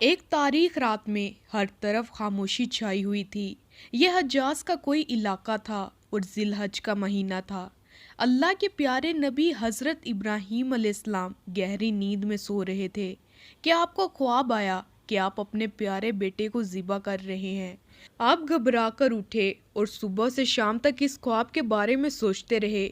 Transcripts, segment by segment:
ایک تاریخ رات میں ہر طرف خاموشی چھائی ہوئی تھی۔ یہ حجاز کا کوئی علاقہ تھا اور ذی الحج کا مہینہ تھا۔ اللہ کے پیارے نبی حضرت ابراہیم علیہ السلام گہری نیند میں سو رہے تھے کہ آپ کو خواب آیا کہ آپ اپنے پیارے بیٹے کو ذبح کر رہے ہیں۔ آپ گھبرا کر اٹھے اور صبح سے شام تک اس خواب کے بارے میں سوچتے رہے۔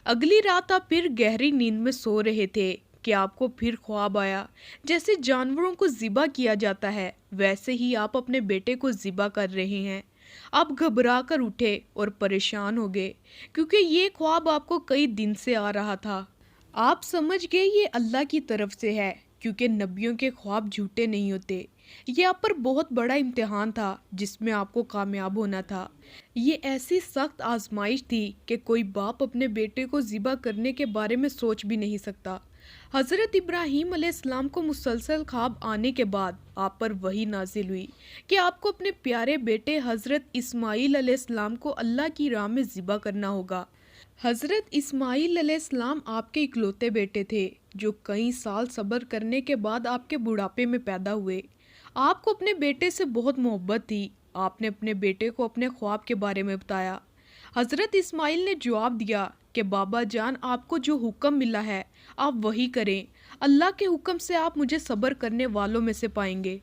اگلی رات آپ پھر گہری نیند میں سو رہے تھے کہ آپ کو پھر خواب آیا جیسے جانوروں کو ذبح کیا جاتا ہے ویسے ہی آپ اپنے بیٹے کو ذبح کر رہے ہیں۔ آپ گھبرا کر اٹھے اور پریشان ہو گئے کیونکہ یہ خواب آپ کو کئی دن سے آ رہا تھا۔ آپ سمجھ گئے یہ اللہ کی طرف سے ہے کیونکہ نبیوں کے خواب جھوٹے نہیں ہوتے۔ یہ آپ پر بہت بڑا امتحان تھا جس میں آپ کو کامیاب ہونا تھا۔ یہ ایسی سخت آزمائش تھی کہ کوئی باپ اپنے بیٹے کو ذبح کرنے کے بارے میں سوچ بھی نہیں سکتا۔ حضرت ابراہیم علیہ السلام کو مسلسل خواب آنے کے بعد آپ پر وحی نازل ہوئی کہ آپ کو اپنے پیارے بیٹے حضرت اسماعیل علیہ السلام کو اللہ کی راہ میں ذبح کرنا ہوگا۔ حضرت اسماعیل علیہ السلام آپ کے اکلوتے بیٹے تھے جو کئی سال صبر کرنے کے بعد آپ کے بڑھاپے میں پیدا ہوئے۔ آپ کو اپنے بیٹے سے بہت محبت تھی۔ آپ نے اپنے بیٹے کو اپنے خواب کے بارے میں بتایا۔ حضرت اسماعیل نے جواب دیا کہ بابا جان، آپ کو جو حکم ملا ہے آپ وہی کریں۔ اللہ کے حکم سے آپ مجھے صبر کرنے والوں میں سے پائیں گے۔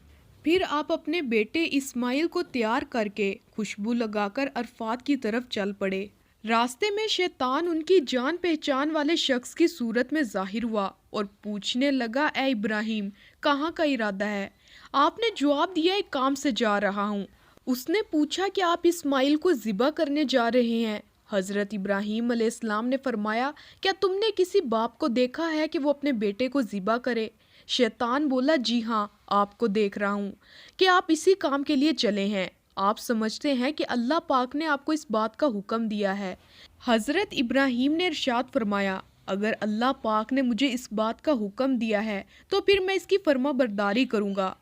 پھر آپ اپنے بیٹے اسماعیل کو تیار کر کے خوشبو لگا کر عرفات کی طرف چل پڑے۔ راستے میں شیطان ان کی جان پہچان والے شخص کی صورت میں ظاہر ہوا اور پوچھنے لگا، اے ابراہیم، کہاں کا ارادہ ہے؟ آپ نے جواب دیا، ایک کام سے جا رہا ہوں۔ اس نے پوچھا کہ آپ اسماعیل کو ذبح کرنے جا رہے ہیں؟ حضرت ابراہیم علیہ السلام نے فرمایا، کیا تم نے کسی باپ کو دیکھا ہے کہ وہ اپنے بیٹے کو ذبح کرے؟ شیطان بولا، جی ہاں، آپ کو دیکھ رہا ہوں کہ آپ اسی کام کے لیے چلے ہیں۔ آپ سمجھتے ہیں کہ اللہ پاک نے آپ کو اس بات کا حکم دیا ہے۔ حضرت ابراہیم نے ارشاد فرمایا، اگر اللہ پاک نے مجھے اس بات کا حکم دیا ہے تو پھر میں اس کی فرما برداری کروں گا۔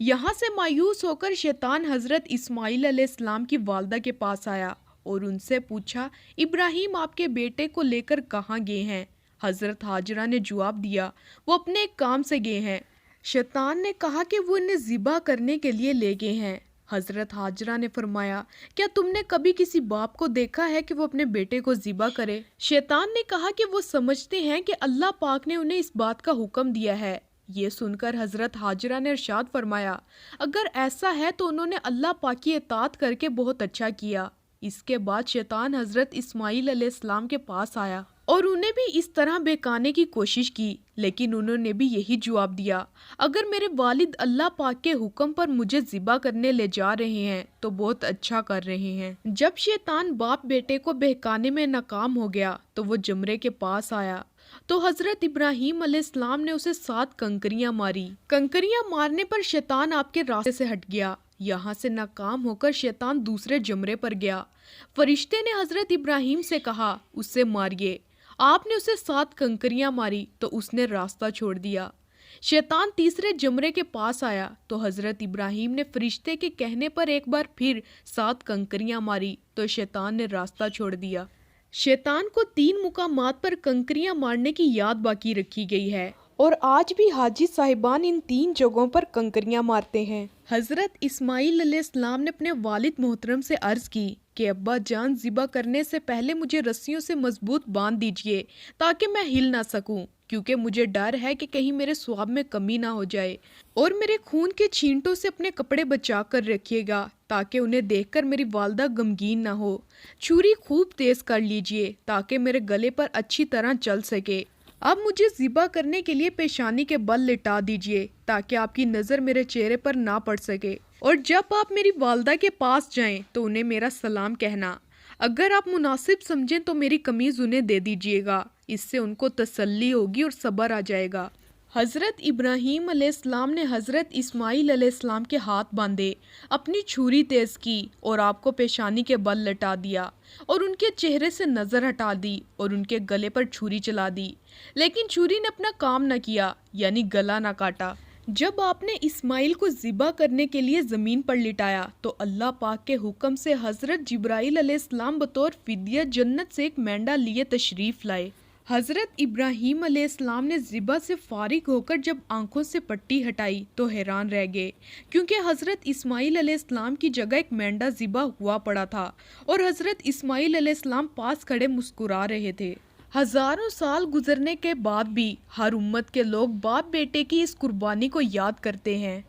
یہاں سے مایوس ہو کر شیطان حضرت اسماعیل علیہ السلام کی والدہ کے پاس آیا اور ان سے پوچھا، ابراہیم آپ کے بیٹے کو لے کر کہاں گئے ہیں؟ حضرت ہاجرہ نے جواب دیا، وہ اپنے ایک کام سے گئے ہیں۔ شیطان نے کہا کہ وہ انہیں ذبح کرنے کے لیے لے گئے ہیں۔ حضرت ہاجرہ نے فرمایا، کیا تم نے کبھی کسی باپ کو دیکھا ہے کہ وہ اپنے بیٹے کو ذبح کرے؟ شیطان نے کہا کہ وہ سمجھتے ہیں کہ اللہ پاک نے انہیں اس بات کا حکم دیا ہے۔ یہ سن کر حضرت ہاجرہ نے ارشاد فرمایا، اگر ایسا ہے تو انہوں نے اللہ پاک کی اطاعت کر کے بہت اچھا کیا۔ اس کے بعد شیطان حضرت اسماعیل علیہ السلام کے پاس آیا اور انہیں بھی اس طرح بہکانے کی کوشش کی، لیکن انہوں نے بھی یہی جواب دیا، اگر میرے والد اللہ پاک کے حکم پر مجھے ذبح کرنے لے جا رہے ہیں تو بہت اچھا کر رہے ہیں۔ جب شیطان باپ بیٹے کو بہکانے میں ناکام ہو گیا تو وہ جمرے کے پاس آیا تو حضرت ابراہیم علیہ السلام نے اسے 7 کنکریاں ماری۔ کنکریاں مارنے پر شیطان آپ کے راستے سے ہٹ گیا۔ یہاں سے ناکام ہو کر شیطان دوسرے جمرے پر گیا۔ فرشتے نے حضرت ابراہیم سے کہا، اس سے ماریے۔ آپ نے اسے 7 کنکریاں ماری تو اس نے راستہ چھوڑ دیا۔ شیطان تیسرے جمرے کے پاس آیا تو حضرت ابراہیم نے فرشتے کے کہنے پر ایک بار پھر 7 کنکریاں ماری تو شیطان نے راستہ چھوڑ دیا۔ شیطان کو 3 مقامات پر کنکریاں مارنے کی یاد باقی رکھی گئی ہے اور آج بھی حاجی صاحبان ان 3 جگہوں پر کنکریاں مارتے ہیں۔ حضرت اسماعیل علیہ السلام نے اپنے والد محترم سے عرض کی کہ ابا جان، ذبح کرنے سے پہلے مجھے رسیوں سے مضبوط باندھ دیجئے تاکہ میں ہل نہ سکوں، کیونکہ مجھے ڈر ہے کہ کہیں میرے ثواب میں کمی نہ ہو جائے، اور میرے خون کے چھینٹوں سے اپنے کپڑے بچا کر رکھیے گا تاکہ انہیں دیکھ کر میری والدہ غمگین نہ ہو۔ چھری خوب تیز کر لیجئے تاکہ میرے گلے پر اچھی طرح چل سکے۔ اب مجھے ذبح کرنے کے لیے پیشانی کے بل لٹا دیجئے تاکہ آپ کی نظر میرے چہرے پر نہ پڑ سکے، اور جب آپ میری والدہ کے پاس جائیں تو انہیں میرا سلام کہنا۔ اگر آپ مناسب سمجھیں تو میری قمیض انہیں دے دیجئے گا، اس سے ان کو تسلی ہوگی اور صبر آ جائے گا۔ حضرت ابراہیم علیہ السلام نے حضرت اسماعیل علیہ السلام کے ہاتھ باندھے، اپنی چھری تیز کی اور آپ کو پیشانی کے بل لٹا دیا اور ان کے چہرے سے نظر ہٹا دی اور ان کے گلے پر چھری چلا دی، لیکن چھری نے اپنا کام نہ کیا، یعنی گلا نہ کاٹا۔ جب آپ نے اسماعیل کو ذبح کرنے کے لیے زمین پر لٹایا تو اللہ پاک کے حکم سے حضرت جبرائیل علیہ السلام بطور فدیہ جنت سے ایک مینڈا لیے تشریف لائے۔ حضرت ابراہیم علیہ السلام نے ذبح سے فارغ ہو کر جب آنکھوں سے پٹی ہٹائی تو حیران رہ گئے، کیونکہ حضرت اسماعیل علیہ السلام کی جگہ ایک مینڈا ذبح ہوا پڑا تھا اور حضرت اسماعیل علیہ السلام پاس کھڑے مسکرا رہے تھے۔ ہزاروں سال گزرنے کے بعد بھی ہر امت کے لوگ باپ بیٹے کی اس قربانی کو یاد کرتے ہیں